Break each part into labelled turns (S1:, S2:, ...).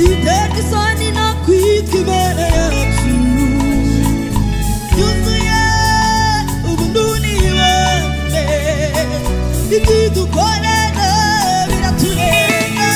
S1: iteka isoni no kwitwa imbere yacu yuzuye ubuntu n'ibambe ibyidukorera biraturenga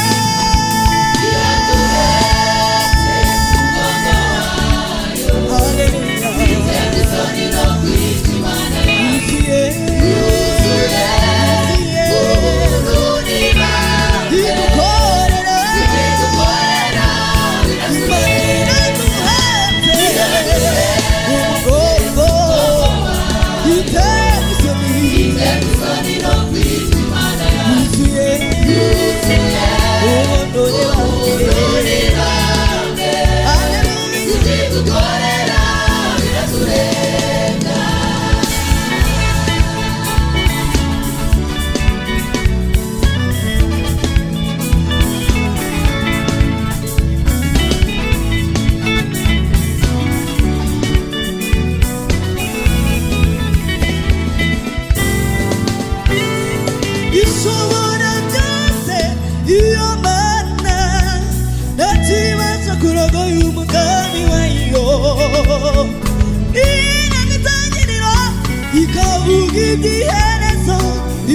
S1: igiherezo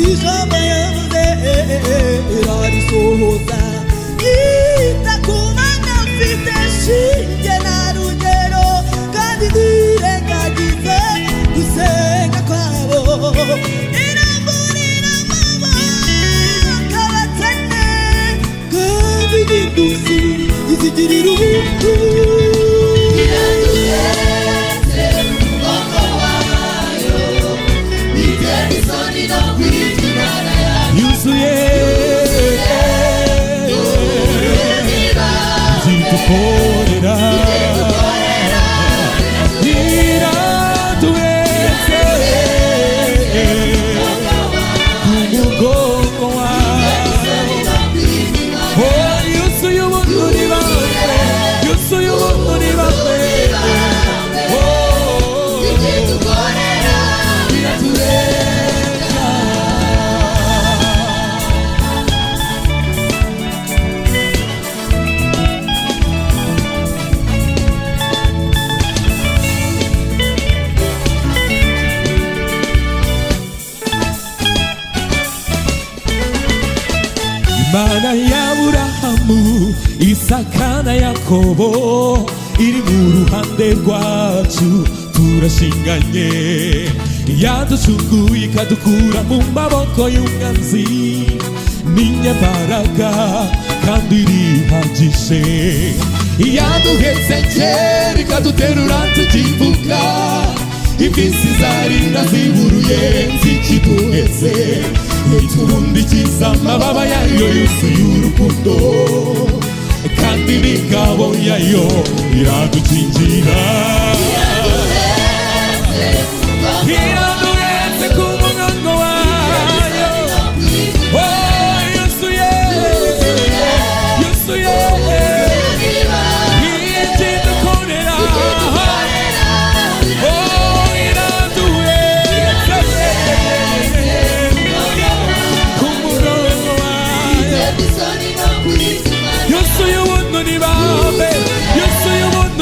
S1: ijambo yavuze irarisohoza ita ku mana mfite shinge na rugero kandi ndirengagize gusenga kwabo iramburira amaboko abatane kandi n'induzi izigirira ubuntu Imana ya Aburahamu, Isaka na Yakobo iri mu ruhande rwacu turashinganye yaducunguye ikadukura mu maboko y'umwanzi n'inyambaraga kandi irihagije yaduhetse kera ikaduterura tukivuga iminsi zarinda ziburuye zikiduhetse itubundikiza amababa yayo yuzuye urukundo kandi n'ingabo yayo iradukingira iraduhetse ku mugongo wayo yuzuye ikidukorera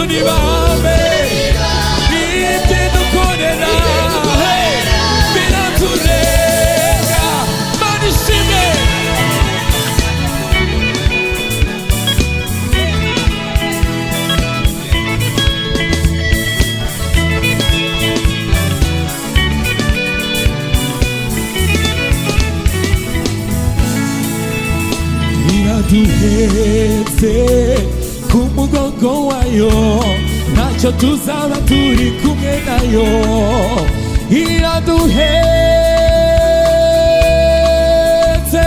S1: Nibambe itidukorera biraturenga manishime iraduhetse ku mugongo wayo ntacyo tuzaba turi kumwe nayo iraduhetse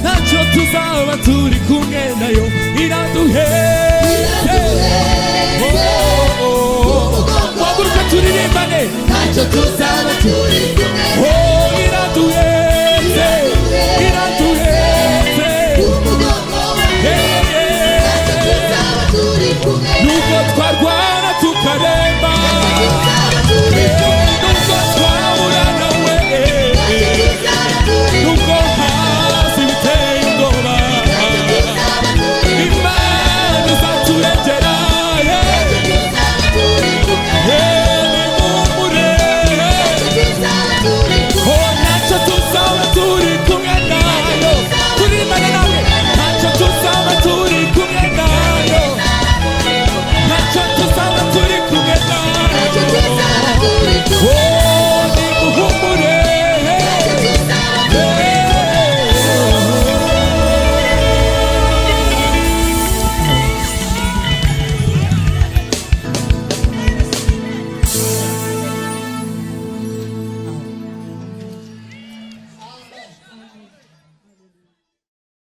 S1: ntacyo tuzaba turi kumwe nayo iraduhetse waguruka turirimbane ntacyo tuzaba turi